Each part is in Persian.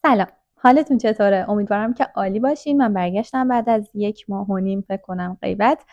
سلام، حالتون چطوره؟ امیدوارم که عالی باشین. من برگشتم بعد از 1 ماه و نیم فکر کنم غیبت.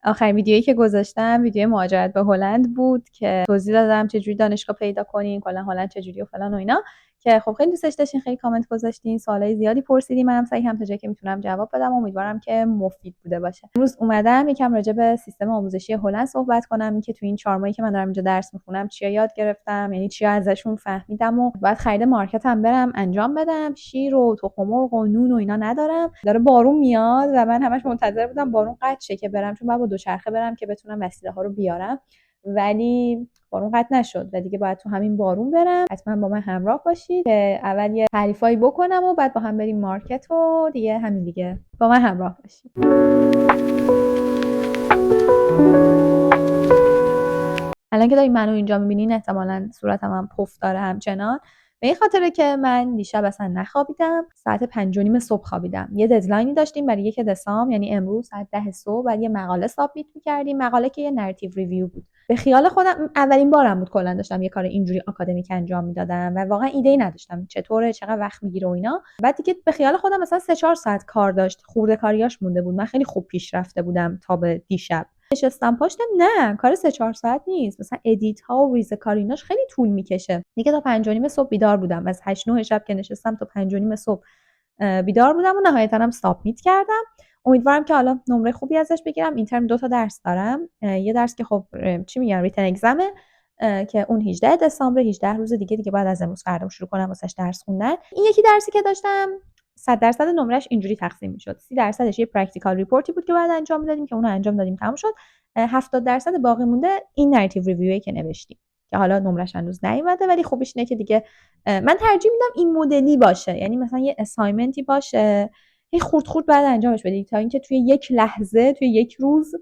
آخرین ویدیویی که گذاشتم ویدیو مهاجرت به هلند بود که توضیح دادم چجوری دانشگاه پیدا کنین، کلا هلند چجوری و فلان و اینا، که خب خیلی دوستش داشتین، خیلی کامنت گذاشتین، سوالای زیادی پرسیدین. منم سعی کردم تا جایی که میتونم جواب بدم. امیدوارم که مفید بوده باشه. امروز اومدم یکم راجع به سیستم آموزشی هلند صحبت کنم، که تو این 4 ماهی که من دارم اینجا درس میخونم چیا یاد گرفتم، یعنی چیا ازشون فهمیدم و بعد خرید مارکت هم برم انجام بدم. شیر و تخم مرغ و نون و اینا ندارم. داره بارون میاد و من همش منتظر بودم بارون قطع شه که برم، چون بعد با دوچرخه برم که بتونم وسیله ها رو بیارم، ولی بارون قطع نشد و دیگه باید تو همین بارون برم. حتما با من همراه باشید که اول یه تعریفایی بکنم و بعد با هم بریم مارکت و دیگه همین دیگه با من همراه باشید. الان که دارین منو اینجا میبینین احتمالاً صورتم هم پف داره همچنان، به این خاطره که من دیشب اصلا نخوابیدم. ساعت 5:30 صبح خوابیدم. یه ددلاینی داشتیم برای 1 دسامبر، یعنی امروز ساعت 10 صبح، بعد یه مقاله سابمیت می‌کردیم. مقاله که یه نراتیو ریویو بود. به خیال خودم اولین بارم بود کلا داشتم یه کار اینجوری آکادمیک انجام میدادم و واقعا ایده‌ای نداشتم چطوره، چقدر وقت میگیره و اینا. بعد دیگه به خیال خودم مثلا 3-4 ساعت کار داشت، خورده کاریاش مونده بود. من خیلی خوب پیش رفته بودم تا به دیشب. نشستم پاشتم، نه کار 3-4 ساعت نیست. مثلا ادیت ها و ریز کاریناش خیلی طول میکشه. دیگه تا 5:30 صبح بیدار بودم. از 8-9 شب که نشستم تا 5:30 صبح بیدار بودم و نهایتا هم سابمیت کردم. امیدوارم که حالا نمره خوبی ازش بگیرم. این ترم 2 تا درس دارم. یه درس که خب چی میگن ریتن اگزمه که اون 18 دسامبر، 18 روز دیگه بعد از امروز فردا شروع کنم واسش درس خوندن. این یکی درسی که داشتم 100% نمرش اینجوری تقسیم میشد. 30% یه پرکتیکال ریپورتی بود که بعد انجام میدادیم که اونو انجام دادیم تموم شد. 70% باقی مونده این نراتیو ریویویی که نوشتیم که حالا نمرش هنوز نیومده، ولی خوبیش اینه که دیگه من ترجیح میدم این مدلی باشه، یعنی مثلا یه اسایمنتی باشه هی خورد بعد انجامش بدی، تا اینکه توی یک لحظه، توی یک روز،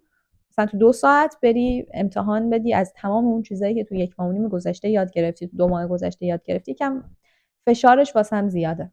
مثلا تو 2 ساعت بری امتحان بدی از تمام اون چیزایی که تو 1 ماه و نیم گذشته یاد گرفتی، تو 2 ماه گذشته یاد گرفتی. کم فشارش واسم زیاده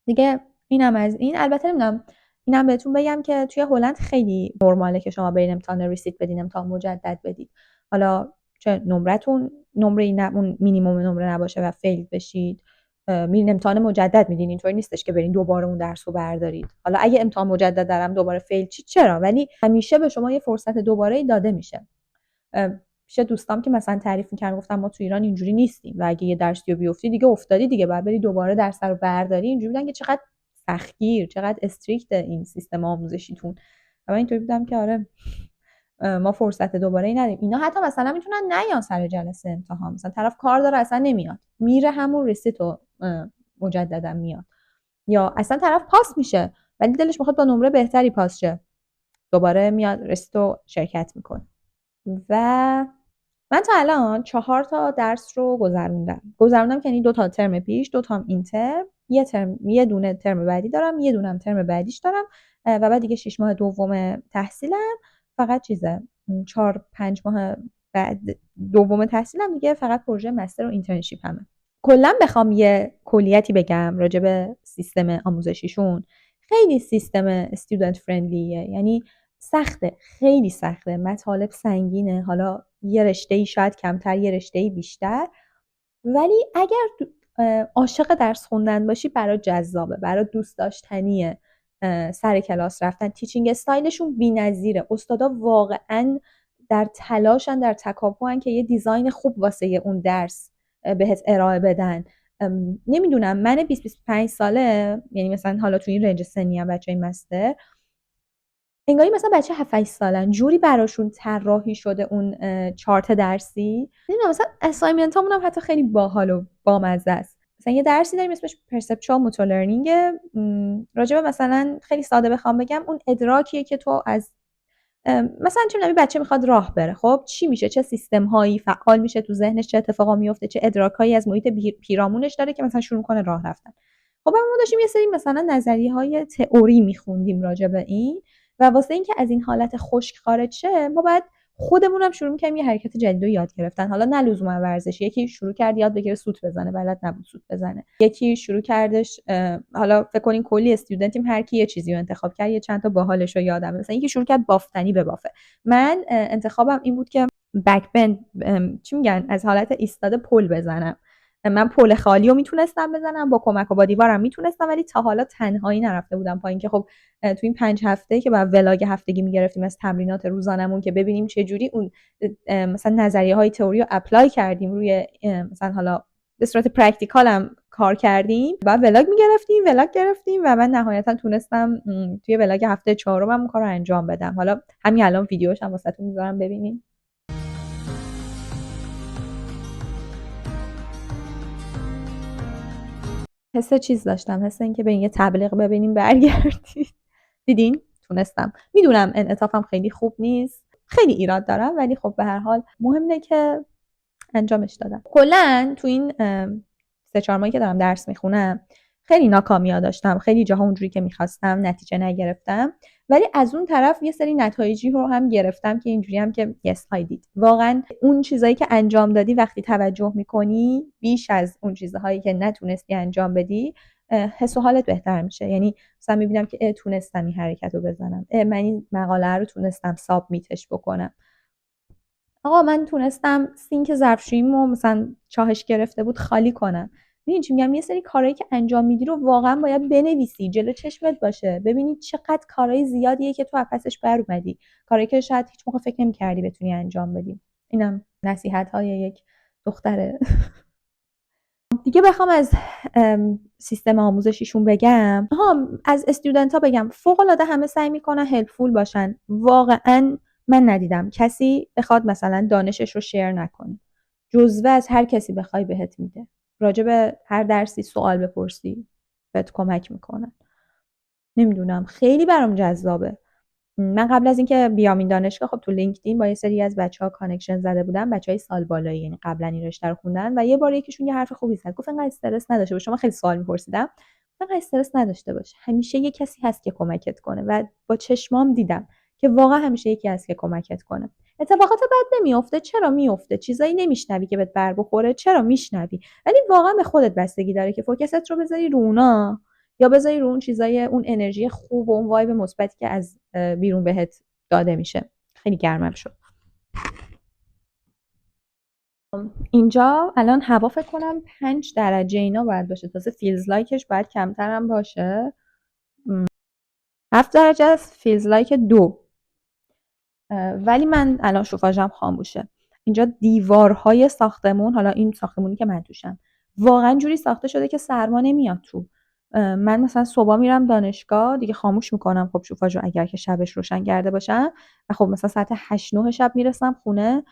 دیگه. اینم از این. البته نمیدونم، اینم بهتون بگم که توی هلند خیلی نرماله که شما برین امتحان ریسیت بدین، امتحان مجدد بدید. حالا چه نمرتون نمره اون مینیمم نمره نباشه و فیل بشید، میرین امتحان مجدد میدین. اینطوری نیستش که برین دوباره اون درس رو بردارید. حالا اگه امتحان مجدد دارم دوباره فیل چرا، ولی همیشه به شما یه فرصت دوباره داده میشه. پیش دوستام که مثلا تعریف می‌کردن گفتم ما تو ایران اینجوری نیستیم و اگه یه درسی رو بیفتی دیگه افتادی دیگه، بعد بری دوباره درس رو برداری. اینجوری بودن که چقدر سختگیر، چقدر استریکت این سیستم آموزشیتون. و من اینطوری بودم که آره ما فرصت دوباره ای نداریم. اینا حتی مثلا میتونن نیان سر جلسه امتحان، مثلا طرف کار داره اصلا نمیاد، میره همون ریسیتو مجددا میاد، یا اصلا طرف پاس میشه ولی دلش میخواد با نمره بهتری پاس شه، دوباره میاد ریسیتو شرکت میکنه. و من تا الان 4 تا درس رو گذروندم که یعنی 2 تا ترم پیش، 2 تا این ترم، یه دونه ترم بعدی دارم، یه دونه هم ترم بعدیش دارم و بعد دیگه 6 ماه دوم تحصیلم فقط 4-5 ماه بعد دوم تحصیلم دیگه فقط پروژه مستر و اینترنشیپ همه. کلا بخوام یه کلیتی بگم راجع به سیستم آموزشیشون، خیلی سیستم استودنت فرندلیه، یعنی سخته، خیلی سخته، مطالب سنگینه، حالا یه رشته‌ای شاید کمتر یه رشته‌ای بیشتر، ولی اگر عاشق درس خوندن باشی برات جذابه، برات دوست داشتنیه. سر کلاس رفتن، تیچینگ استایلشون بی‌نظیره. استادا واقعاً در تلاشن، در تکاپوان که یه دیزاین خوب واسه اون درس بهت ارائه بدن. نمیدونم، من 20-25 ساله، یعنی مثلا حالا تو این رنج سنی هم بچه‌ای مستر، انگاری مثلا بچه 7-8 سالن جوری براشون طراحی شده اون چارت درسی. نمیدونم، مثلا اسایمنت هامون هم حتی خیلی باحال و بامزه است. مثلا یه درسی داریم اسمش پرسپچوال موتور لرنینگ. راجع به مثلا خیلی ساده بخوام بگم، اون ادراکیه که تو از مثلا چه می‌دونم بچه میخواد راه بره، خب چی میشه، چه سیستم هایی فعال میشه تو ذهنش، چه اتفاقا میفته، چه ادراکایی از محیط پیرامونش داره که مثلا شروع کنه راه رفتن. خب ما داشتیم یه سری مثلا نظریه‌های تئوری میخوندیم راجع به این، و واسه اینکه از این حالت خشک خارج شه ما بعد خودمونم شروع می‌کردیم یه حرکت جدید رو یاد گرفتن. حالا نه لزوما ورزش، یکی شروع کرد یاد بگیره سوت بزنه، بلد نبود سوت بزنه. یکی شروع کردش حالا فکر کنین کلی استودنتیم، هر کی یه چیزی رو انتخاب کرد، یه چند تا باحالش رو یادم. مثلا یکی شروع کرد بافتنی ببافه. من انتخابم این بود که بک بند، چی میگن، از حالت ایستاده پل بزنم. من پل خالی رو میتونستم بزنم، با کمک با دیوارم میتونستم، ولی تا حالا تنهایی نرفته بودم پایین که خب تو این 5 هفته که با ولاگ هفتگی میگرفتیم از تمرینات روزانمون که ببینیم چه جوری اون مثلا نظریه های تئوری رو اپلای کردیم روی مثلا حالا به صورت پرکتیکال هم کار کردیم، بعد ولاگ گرفتیم و من نهایتا تونستم توی ولاگ هفته 4م اون کار رو انجام بدم. حالا همین الان ویدیوش هم واسهتون میذارم ببینید. حس چیز داشتم، حس اینکه برین یه تبلیغ ببینیم برگردید. دیدین؟ تونستم. میدونم انعطافم خیلی خوب نیست، خیلی ایراد دارم، ولی خب به هر حال مهمه که انجامش دادم. کلا تو این 3-4 ماهی که دارم درس میخونم خیلی ناکامیا داشتم، خیلی جاها اونجوری که میخواستم نتیجه نگرفتم، ولی از اون طرف یه سری نتایجی رو هم گرفتم که اینجوری هم که yes I did. واقعا اون چیزایی که انجام دادی وقتی توجه میکنی بیش از اون چیزهایی که نتونستی انجام بدی، حس و حالت بهتر میشه. یعنی مثلا میبینم که تونستم این حرکت رو بزنم، من این مقاله رو تونستم سابمیتش بکنم، آقا من تونستم سینک ظرفشوییمو مثلا چاهش گرفته بود خالی کنم. میدونی چی میگم؟ یه سری کارهایی که انجام میدی رو واقعا باید بنویسی، جلو چشمت باشه، ببینی چقدر کارهای زیادیه که تو پسش بر اومدی، کارهایی که شاید هیچ موقع فکر نمی‌کردی بتونی انجام بدی. اینم نصیحت‌های یک دختره. دیگه بخوام از سیستم آموزشیشون بگم، از استودنت ها بگم فوق العاده همه سعی میکنن هلپفول باشن. واقعا من ندیدم کسی بخواد مثلا دانشش رو شیر نکنه. جزوه از هر کسی بخوای بهت میده، راجع به هر درسی سوال بپرسی بهت کمک میکنن. نمیدونم، خیلی برام جذابه. من قبل از اینکه بیام این دانشگاه خب تو لینکدین با یه سری از بچه‌ها کانکشن زده بودم، بچهای سال بالایی، یعنی قبلا این رشته رو خوندن، و یه بار یکیشون یه حرف خوبی زد، گفت انقدر استرس نداشته باش. شما خیلی سوال می‌پرسیدم، انقدر استرس نداشته باش، همیشه یه کسی هست که کمکت کنه. و با چشمام دیدم که واقعا همیشه یکی هست که کمکت کنه. اتفاقات بد نمیافته، چرا میافته؟ چیزایی نمیشنوی که بهت بر بخوره، چرا میشنوی؟ ولی واقعا به خودت بستگی داره که فوکست رو بذاری رو اونا یا بذاری رو اون چیزای، اون انرژی خوب و اون وایب مثبتی که از بیرون بهت داده میشه. خیلی گرمم شد. اینجا الان هوا فکر کنم 5 درجه اینا باید باشه، تازه فیلز لایکش باید کمتر هم باشه. 7 درجه است، فیلز لایک 2. ولی من الان شوفاژم خاموشه. اینجا دیوارهای ساختمون، حالا این ساختمونی که من توشم، واقعا جوری ساخته شده که سرما نمیاد تو. من مثلا صبح میرم دانشگاه دیگه خاموش میکنم خب شوفاژو اگر که شبش روشن کرده باشم، و خب مثلا ساعت 8-9 شب میرسم خونه،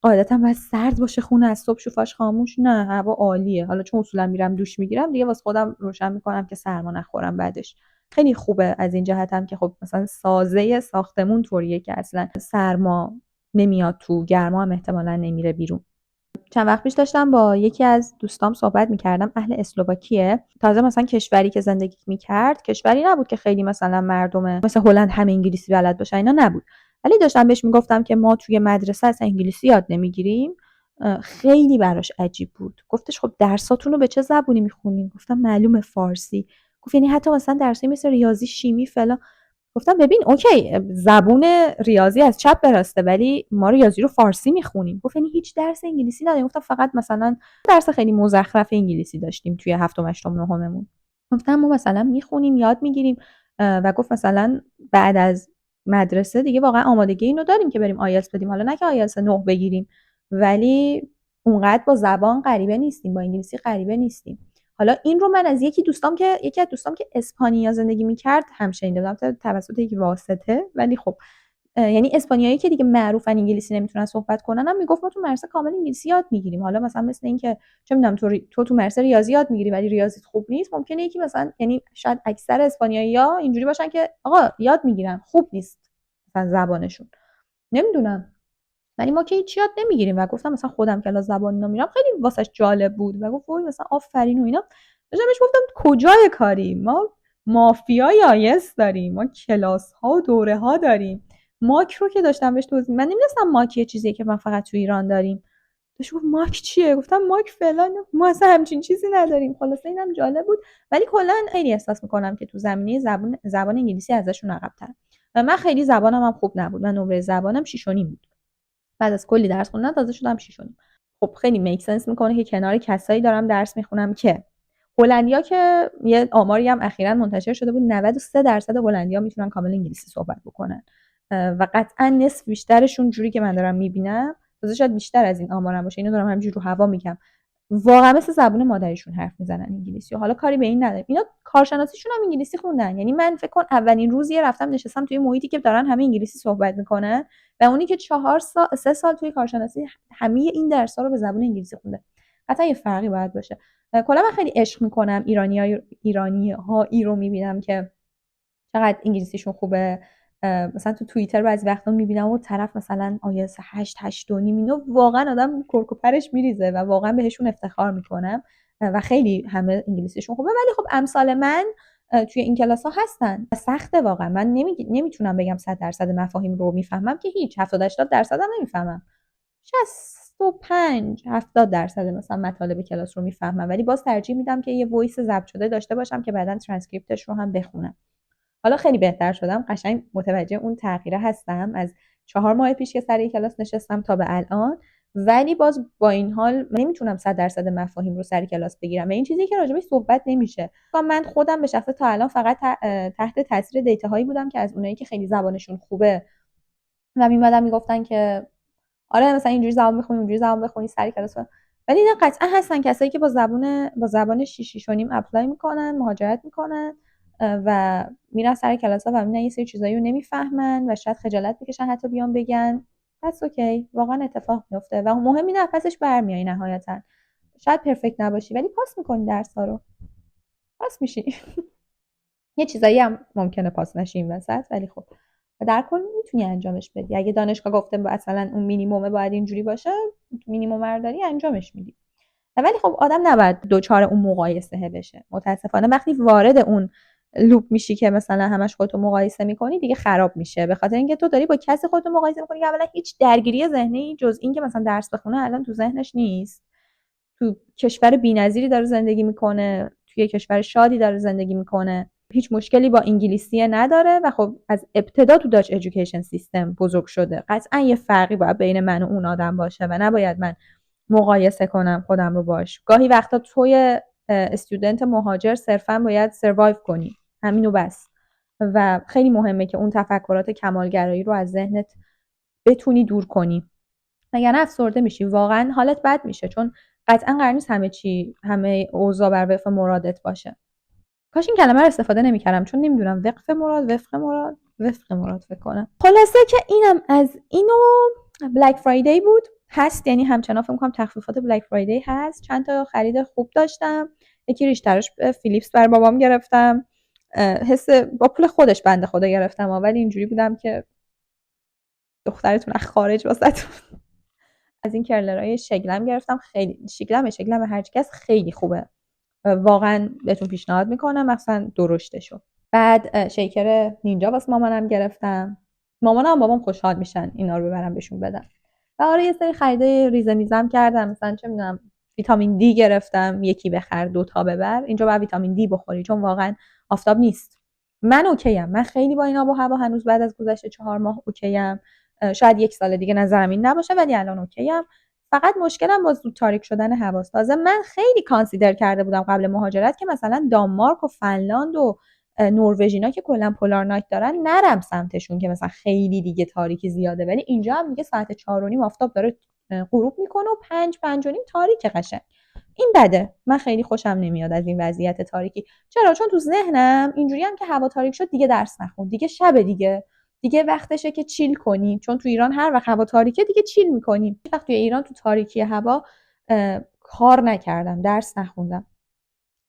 قاعدتا باید سرد باشه خونه، از صبح شوفاژ خاموش، نه هوا عالیه. حالا چون اصولا میرم دوش میگیرم دیگه واسه خودم روشن میکنم که سرما نخورم بعدش. خیلی خوبه از این جهت هم که خب مثلا سازه ساختمون طوریه که اصلا سرما نمیاد تو، گرما هم احتمالا نمیره بیرون. چند وقت پیش داشتم با یکی از دوستام صحبت میکردم، اهل اسلوواکیه. تازه مثلا کشوری که زندگی میکرد کشوری نبود که خیلی مثلا مردم مثل هلند همه انگلیسی بلد باشن، اینا نبود. ولی داشتم بهش میگفتم که ما توی مدرسه اصلا انگلیسی یاد نمیگیریم. خیلی براش عجیب بود. گفتش خب درساتون رو به چه زبونی میخونین؟ گفتم معلومه فارسی. گفت یعنی حتی مثلا درسی مثل ریاضی، شیمی فلان؟ گفتم ببین اوکی زبون ریاضی از چپ به راسته، ولی ما ریاضی رو فارسی میخونیم. گفت یعنی هیچ درس انگلیسی نداریم؟ گفتم فقط مثلا درس خیلی مزخرف انگلیسی داشتیم توی هفتم هشتم نهممون. گفتم ما مثلا میخونیم یاد میگیریم. و گفت مثلا بعد از مدرسه دیگه واقعا آمادگی اینو داریم که بریم آیلتس بدیم، حالا نه که آیلتس 9 بگیریم، ولی اونقدر با زبان غریبه نیستیم، با انگلیسی غریبه نیستیم. حالا این رو من از یکی از دوستام که اسپانیا زندگی میکرد هم شنیده بودم توسط یک واسطه، ولی خب یعنی اسپانیایی که دیگه معروفن انگلیسی نمیتونن صحبت کنن هم میگفت ما تو مدرسه کامل انگلیسی یاد میگیریم. حالا مثلا مثل این که چه میدونم تو مدرسه ریاضی یاد میگیری ولی ریاضیت خوب نیست، ممکنه یکی مثلا، یعنی شاید اکثر اسپانیایی‌ها اینجوری باشن که آقا یاد میگیرن خوب نیست مثلا زبانشون، نمیدونم، ولی ما که هیچ یاد نمیگیریم. و گفتم مثلا خودم کلاس زبان اینا میرم، خیلی واسش جالب بود و گفت وای مثلا آفرین و اینا. داشتم بهش گفتم کجای کاری؟ ما مافیای آیس داریم، ما کلاس ها و دوره ها داریم. ماک رو که داشتم بهش توضیح، من نمی‌دونستم ماک یه چیزیه که من فقط تو ایران داریم. داشت گفت ماک چیه؟ گفتم ماک فلان، ما اصلا همچین چیزی نداریم. خلاصه اینم جالب بود. ولی کلا خیلی احساس میکنم که تو زمینه زبان انگلیسی ازشون عقب‌ترم. و من خیلی زبانم هم خوب نبود، من نمره زبانم 6.5 بود. بعد از کلی درس خوندن تازه شدم 6.5. خب خیلی میک سنس میکنه که کنار کسایی دارم درس میخونم که هلندیا که یه آماری هم اخیراً منتشر شده بود 93% هلندیا میتونن کامل انگلیسی صحبت بکنن و قطعا نصف بیشترشون جوری که من دارم میبینم، تازه شاید بیشتر از این آمارم باشه، اینو دارم همینجوری رو هوا میگم، واقعا مثل زبون مادریشون حرف میزنن انگلیسی و حالا کاری به این نداره. اینا کارشناسیشون هم انگلیسی خوندن. یعنی من فکر کن اولین روزی رفتم نشستم توی محیطی که دارن همه انگلیسی صحبت میکنن و اونی که 3 سال توی کارشناسی همه این درس‌ها رو به زبون انگلیسی خونده. قطعا یه فرقی باید باشه. کلا من خیلی عشق میکنم ایرانی رو میبینم که چقدر انگلیسیشون خوبه. مثلا تو توییتر بعضی وقتا میبینم و طرف مثلا آیلتس 8 و نیم، اینو واقعا آدم کرکوپرش میریزه و واقعا بهشون افتخار میکنم و خیلی همه انگلیسیشون خوبه. ولی خب امثال من توی این کلاس ها هستن و سخته واقعا. من نمیتونم بگم 100% مفاهیم رو میفهمم که هیچ، 70-80% هم نمیفهمم. 65-70% مثلا مطالب کلاس رو میفهمم، ولی باز ترجیح میدم که یه وایس ضبط شده داشته باشم که بعداً ترانسکریپتش رو هم بخونم. حالا خیلی بهتر شدم، قشنگ متوجه اون تغییره هستم از 4 ماه پیش که سر کلاس نشستم تا به الان، ولی باز با این حال نمیتونم 100% مفاهیم رو سر کلاس بگیرم و این چیزی که راجبش صحبت نمیشه. من خودم به شخصه تا الان فقط تحت تاثیر دیتاهایی بودم که از اونایی که خیلی زبانشون خوبه و میمدن میگفتن که آره مثلا اینجوری زبان بخونی اونجوری زبان بخونی سر کلاس. ولی اینا قطعا هستن کسایی که با زبان 6 و نیم اپلای میکنن، مهاجرت میکنن و میرن سر کلاس ها و میبینن یه سری چیزایی رو نمیفهمن و شاید خجالت بکشن حتی بیان بگن. پس اوکی، واقعا اتفاق میفته و مهم اینه پسش برمیای نهایتا. شاید پرفکت نباشی ولی پاس میکنی درس ها رو، پاس میشی. یه چیزایی هم ممکنه پاس نشی این وسط، ولی خب در کل میتونی انجامش بدی. اگه دانشگاه گفته مثلا اون مینیمم باید اینجوری باشه، مینیمم رو داری انجامش میدی. ولی خب آدم نباید دوچار اون مقایسه بشه. متاسفانه وقتی وارد اون لوپ میشی که مثلا همش خودتو مقایسه میکنی دیگه خراب میشه، به خاطر اینکه تو داری با کسی خودتو مقایسه میکنی که اولا هیچ درگیری ذهنی جز این که مثلا درس بخونه الان تو ذهنش نیست، تو کشور بی‌نظیری داره زندگی میکنه، توی کشور شادی داره زندگی میکنه، هیچ مشکلی با انگلیسی نداره و خب از ابتدا تو داچ ادویکیشن سیستم بزرگ شده. قطعا یه فرقی باید بین من و اون آدم باشه و نباید من مقایسه کنم خودم رو باش. گاهی وقتا توی استودنت مهاجر صرفا باید سروایو کنی، همینو بس. و خیلی مهمه که اون تفکرات کمالگرایی رو از ذهنت بتونی دور کنی، وگرنه افسرده میشی، واقعا حالت بد میشه، چون قطعا قرار نیست همه اوضاع بر وفق مرادت باشه. کاش این کلمه رو استفاده نمیکردم، چون نمیدونم وفق مراد فکر کنم. خلاصه که اینم از اینو. بلک فرایدی بود، هست، یعنی همچنان فکر می‌کنم تخفیفات بلک فرایدی هست. چند تا خرید خوب داشتم. یکی ریش‌تراش فیلیپس بر بابام گرفتم، با پول خودش بنده خدا گرفتم، ولی اینجوری بودم که دخترتون از خارج واسه از این کرلرهای شگلم گرفتم. خیلی شگلم هر کس خیلی خوبه، واقعا بهتون پیشنهاد میکنم، مثلا درشتشو. بعد شیکر نینجا واسه مامانم گرفتم. مامانم بابام خوشحال میشن اینا رو ببرم بهشون بدم. و آره یه سری خریده ریزه میزم کردم، مثلا چه میدونم ویتامین دی گرفتم، یکی بخر 2 تا ببر. اینجا باید ویتامین دی بخوری چون واقعا آفتاب نیست. من اوکیم، من خیلی با این آب و هوا هنوز بعد از گذشت 4 ماه اوکیم. شاید 1 سال دیگه نظرم این نباشه ولی الان اوکیم. فقط مشکلم با زود تاریک شدن هواست. تازه من خیلی کانسیدر کرده بودم قبل مهاجرت که مثلا دانمارک و فنلاند و نروژ اینا که کلا پولار نایت دارن نرم سمتشون که مثلا خیلی دیگه تاریکی زیاده، ولی اینجا هم دیگه ساعت 4 و نیم آفتاب داره غروب میکنه و 5 و نیم تاریک قشنگ. این بده، من خیلی خوشم نمیاد از این وضعیت تاریکی. چرا؟ چون تو ذهنم اینجوری هم که هوا تاریک شد دیگه درس نخون، دیگه شب، دیگه وقتشه که چیل کنی، چون تو ایران هر وقت هوا تاریکه دیگه چیل میکنیم. وقت توی ایران تو تاریکی هوا کار نکردم، درس نخوندم،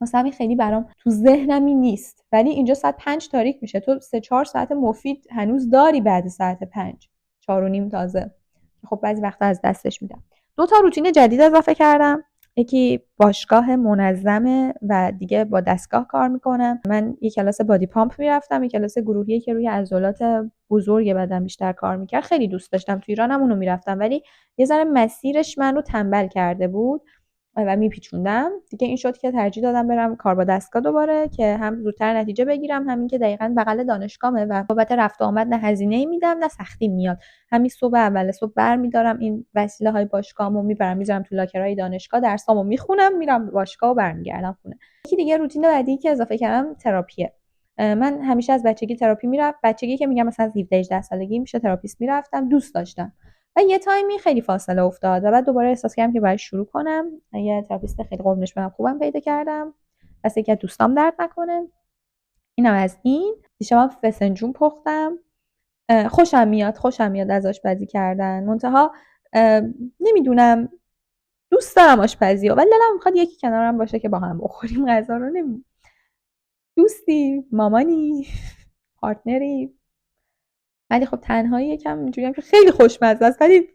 مثلا همین خیلی برام تو ذهنمی نیست. ولی اینجا ساعت 5 تاریک میشه، تو 3-4 ساعت مفید هنوز داری بعد ساعت 5 4 و نیم تازه، خب بعضی وقتا از دستش میدم. 2 تا روتین جدید اضافه کردم. یکی باشگاه منظمه و دیگه با دستگاه کار میکنم. من یه کلاس بادی پامپ میرفتم، یه کلاس گروهی که روی عضلات بزرگ بدن بیشتر کار میکرد، خیلی دوست داشتم. تو ایرانم اونو میرفتم ولی یه ذره مسیرش منو تنبل کرده بود و میپیچوندم دیگه. این شد که ترجیح دادم برم کار با دستگاه دوباره که هم زودتر نتیجه بگیرم، همین که دقیقاً بغل دانشگاهمه و بابت رفت و آمد نه هزینه‌ای میدم نه سختی میاد. همین صبح اول صبح برمیدارم این وسیله‌های باشگاهمو میبرم میذارم تو لاکرهای دانشگاه، درسامو میخونم، میرم باشگاه و برمیگردم خونه. یکی دیگه روتین بعدی که اضافه کردم تراپیه. من همیشه از بچگی تراپی میرفتم. بچگی که میگم مثلا 17 18 سالگی میشه تراپیست میرفتم، دوست داشتم. و یه تایمی خیلی فاصله افتاد و بعد دوباره احساس کردم که باید شروع کنم. یه تراپیست خیلی قربونش برم خوبم پیدا کردم، واسه اینکه دوستام درد نکنه. اینم از این. دیشب فسنجون پختم. خوشم میاد از آشپزی کردن، منتها نمیدونم دوست دارم آشپزی ولی دلم میخواد یکی کنارم باشه که با هم بخوریم غذا رو. دوستی، مامانی، پارتنری. ولی خب تنهایی یکم اینجوریم که خیلی خوشمزه است ولی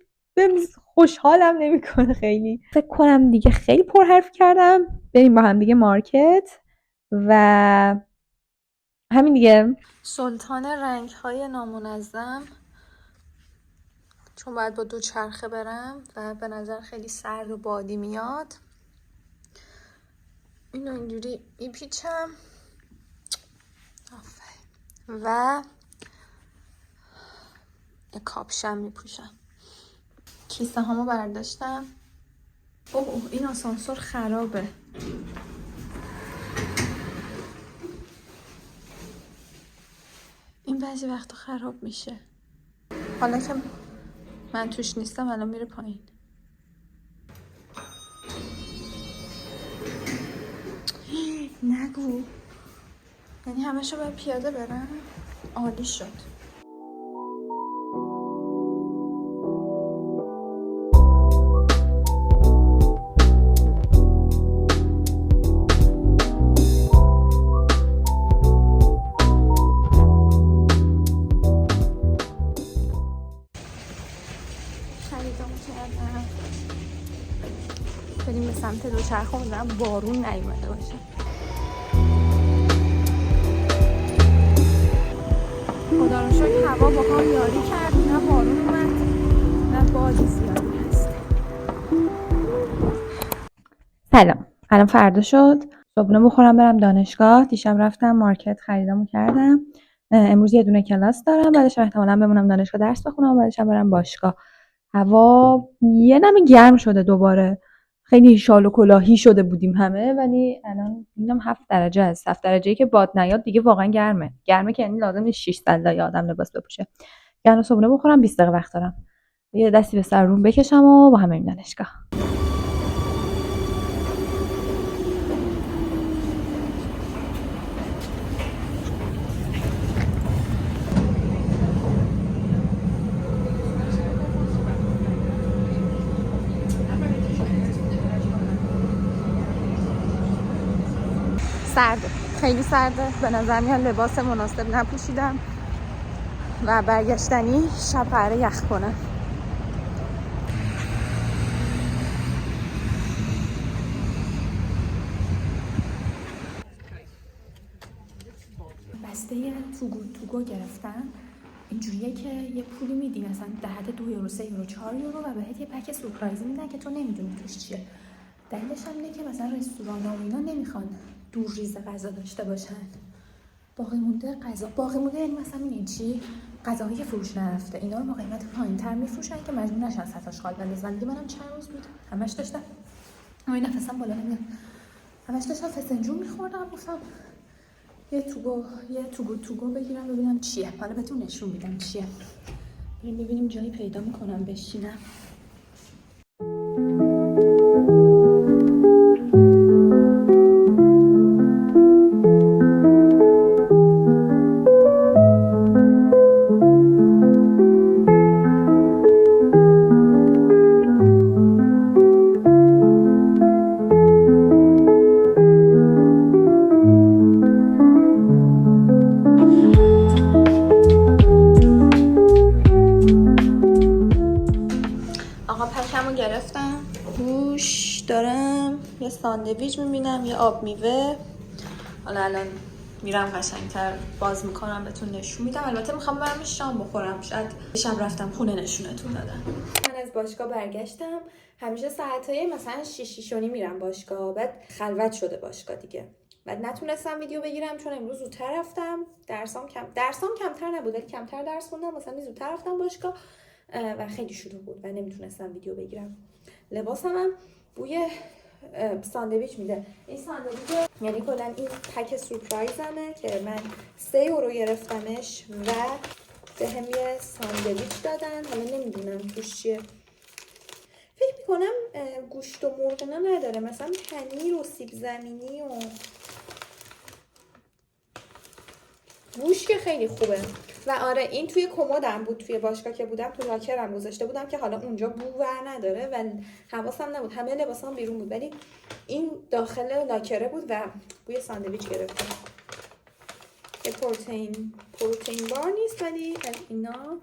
خوشحالم نمیکنه خیلی. فکر کنم دیگه خیلی پرحرف کردم. بریم با هم دیگه مارکت و همین دیگه. سلطان رنگ‌های نامنظم، چون باید با 2 چرخه برم و به نظر خیلی سرد و بادی میاد. اینو اینجوری میپیچم و یه کاپشن میپوشم. کیسه هامو برداشتم. اوه این آسانسور خرابه. این بعضی وقتا خراب میشه. حالا که من توش نیستم الان میره پایین. نگو، یعنی همشو باید پیاده برم؟ عالی شد. خریدامو کردم. بریم به سمت دوچرخه، امیدوارم بارون نیومده باشه. خدا رو شکر هوا با هم یاری کرد، نه بارون اومد نه بادی زیادی هست. سلام، الان فردا شد. صبحونه بخورم برم دانشگاه. دیشب رفتم مارکت خریدامو کردم. امروز یه دونه کلاس دارم، بعدش احتمالاً بمونم دانشگاه درس بخونم و بعدش برم باشگاه. هوا یه نمه گرم شده دوباره. خیلی شال و کلاهی شده بودیم همه ولی الان میبینم 7 درجه است. 7 درجه‌ای که باد نیاد دیگه واقعا گرمه که یعنی لازم نیست 6 ساعت آدم لباس بپوشه. الان صبحونه بخورم 20 دقیقه وقت دارم. یه دستی به سر روم بکشم و با هم بریم دانشگاه. سرده، خیلی سرده. به نظر میاد لباس مناسب نپوشیدم و برگشتنی شب قراره یخ کنه. بسته توگو گرفتم. اینجوریه که یه پولی میدی مثلا در حد 2 یورو 3 یورو 4 یورو و بهت یه پک سورپرایزی میدن که تو نمیدونی توش چیه. دلیلش هم اینه که مثلا رستورانا و اینا نمیخوان دور ریز غذا داشته باشن. باقی مونده یعنی مثلا میدونی چی، غذاهایی که فروش نرفته اینا رو با قیمت پایین‌تر میفروشن که مجبور نشن صفاش خال بندازن. دیگه منم چند روز بود همش داشتم این نفسم بالا نمیاد، همش داشتم فسنجون میخوردم. گفتم یه توگو بگیرم ببینم چیه. حالا بهتون نشون میدم چیه. بریم ببینیم جایی پیدا میکنم بشینم. گرفتم. گوش دارم یه ساندویچ میبینم، یه آب میوه. حالا الان میرم قشنگتر باز میکنم بهتون نشون میدم. البته میخوام برم شام بخورم، شاید شب رفتم خونه نشونتون دادم. من از باشگاه برگشتم. همیشه ساعتای مثلا 6 میرم باشگاه، بعد خلوت شده باشگاه دیگه، بعد نتونستم ویدیو بگیرم چون امروز زودتر رفتم. درسام کمتر نبود ولی کمتر درس خوندم، مثلا زودتر رفتم باشگاه و خیلی شلوغ بود و نمیتونستم ویدیو بگیرم. لباسم هم بوی ساندویچ میده. این ساندویچ یعنی کلا این پک سورپرایزمه که من 3 یورو گرفتمش و به هم یه ساندویچ دادن. حالا نمیدونم توش چیه، فکر میکنم گوشت و مرغ اینا نداره، مثلا پنیر و سیب زمینی و گوشت که خیلی خوبه. و آره این توی کمدم بود، توی باشگاه که بودم تو لاکرم گذاشته بودم که حالا اونجا بو ور نداره و حواسم نبود، همه لباسام بیرون بود ولی این داخل لاکره بود و بوی ساندویچ گرفتم. پروتئین بار نیست ولی از اینا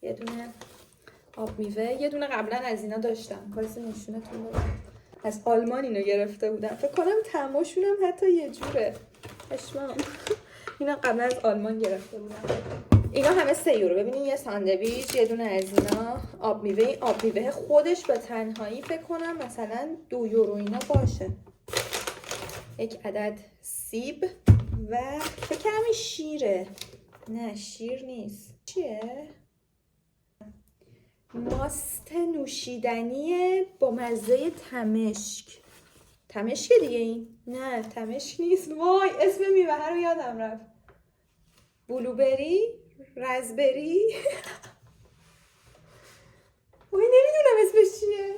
یه دونه آب میوه، یه دونه قبلا از اینا داشتم، واسه نشونتون بدم. از آلمان اینو گرفته بودم، فکر کنم طعمشون هم حتی یه جوره. پشمام اینا قبلا از آلمان گرفته بودم. اینا همه 3 یورو. ببینین یه ساندویچ، یه دونه از اینا، آب میوه خودش به تنهایی فکر کنم مثلا 2 یورو اینا باشه. یک عدد سیب و فکر کنم این شیره. نه شیر نیست. چیه؟ ماست نوشیدنی با مزه تمشک دیگه. این نه تمشک نیست، وای اسم میوه رو یادم رفت. بلوبری، رزبری وای نمیدونم اسمش چیه،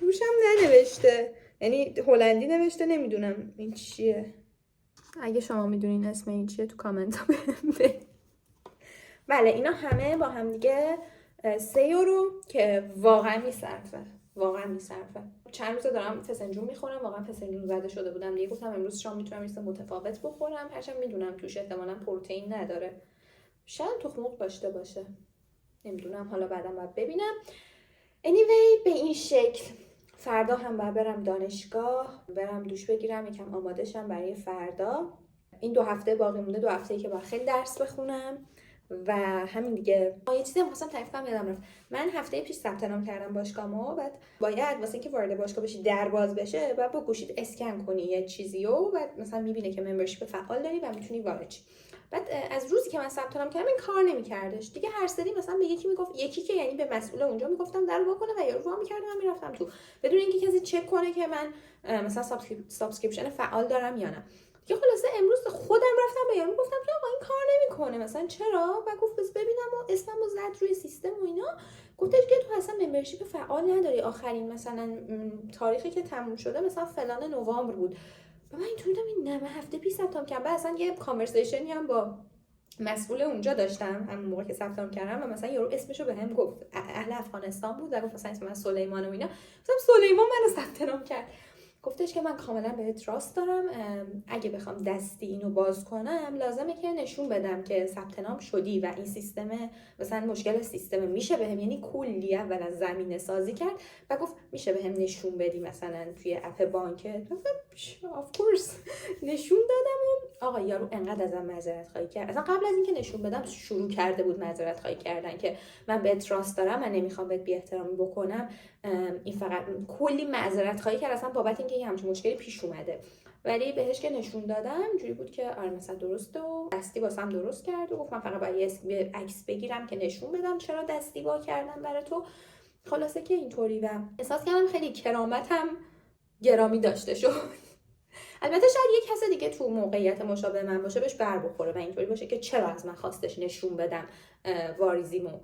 روشم ننوشته، یعنی هلندی نوشته، نمیدونم این چیه. اگه شما میدونین اسم این چیه تو کامنت ها بهم. بله اینا همه با هم دیگه 3 یورو که واقعا میصرفه. چند روزه دارم فسنجون میخورم، واقعا فسنجون زده شده بودم دیگه، گفتم امروز شام میتونم یه متفاوت بخورم، هرچند میدونم توش احتمالاً پروتئین نداره، شاید تخم مرغ داشته باشه، نمیدونم، حالا بعداً باید ببینم. anyway به این شکل فردا هم باید برم دانشگاه، برم دوش بگیرم، یکم آماده شم برای فردا. این 2 هفته باقی مونده، 2 هفته‌ای که باید خیلی درس بخونم و همین دیگه. یه چیزی هم خواستم تعریف کنم یادم رفت. من هفته پیش ثبت نام کردم باشگاهمو، بعد باید واسه اینکه وارد باشگاه بشی در باز بشه بعد با گوشیت اسکن کنی یه چیزیو، بعد مثلا میبینه که ممبرشیپ فعال داری و میتونی وارد شی. بعد از روزی که من ثبت نام کردم این کار نمی‌کردش دیگه. هر سری مثلا به یکی میگفت، یکی که یعنی به مسئول اونجا میگفتم در وا کنه و یارو وا می‌کردم من میرفتم تو بدون اینکه کسی چک کنه که من مثلا سابسکریپشن فعال دارم یا نه. دیگه خلاصه امروز خودم رفتم به یارو گفتم که آقا این کار نمیکنه مثلا چرا، و گفت بس ببینم و اسممو زد روی سیستم و اینا، گفتش که تو اصلا ممبرشیپ فعال نداری، آخرین مثلا تاریخی که تموم شده مثلا فلان نوامبر بود. و من اینطوری دیدم این نه من هفته پیش ثبت نام کردم، اصلا یه کانورسیشنی هم با مسئول اونجا داشتم همون موقع که ثبت نام کردم و مثلا یارو اسمشو بهم گفت، اهل افغانستان بود و گفت مثلا اسم من سلیمان و اینا، گفتم سلیمان منو ثبت نام کرد. گفتش که من کاملا بهت راست دارم، اگه بخوام دستی اینو باز کنم لازمه که نشون بدم که ثبت نام شدی و این سیستم مثلا مشکل سیستم میشه بهم، یعنی کلی اولا زمینه سازی کرد و گفت میشه بهم نشون بدی مثلا توی اپ بانکت. اف کورس نشون دادم و آقا یارو انقدر ازم معذرت خواهی کرد، اصلا قبل از اینکه نشون بدم شروع کرده بود معذرت خواهی کردن که من بهت راست دارم، من نمیخوام بهت بی‌احترامی بکنم. این فقط کلی معذرت خواهی کرد اصلا بابت اینکه یه همچین مشکلی پیش اومده، ولی بهش که نشون دادم جوری بود که آره مثلا درسته و دستی واسم درست کرد و گفت من فقط باید یه عکس بگیرم که نشون بدم چرا دستی وا کردم برای تو. خلاصه که اینطوری و احساس کردم خیلی کرامتم گرامی داشته شد. البته شاید یک کس دیگه تو موقعیت مشابه من باشه بهش بر بخوره و اینطوری باشه که چرا از من خواستش نشون بدم واریزیمو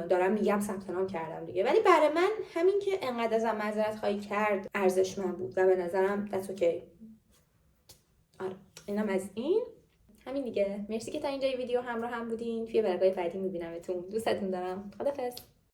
دارم میگم ثبت نام کردم دیگه، ولی برای من همین که انقدر ازم معذرت خواهی کرد ارزشمند بود و به نظرم that's okay. آره اینم از این همین دیگه. مرسی که تا اینجای ویدیو همراه هم بودین. توی برگای بعدی میبینمتون. دوستتون دارم. خدافظ.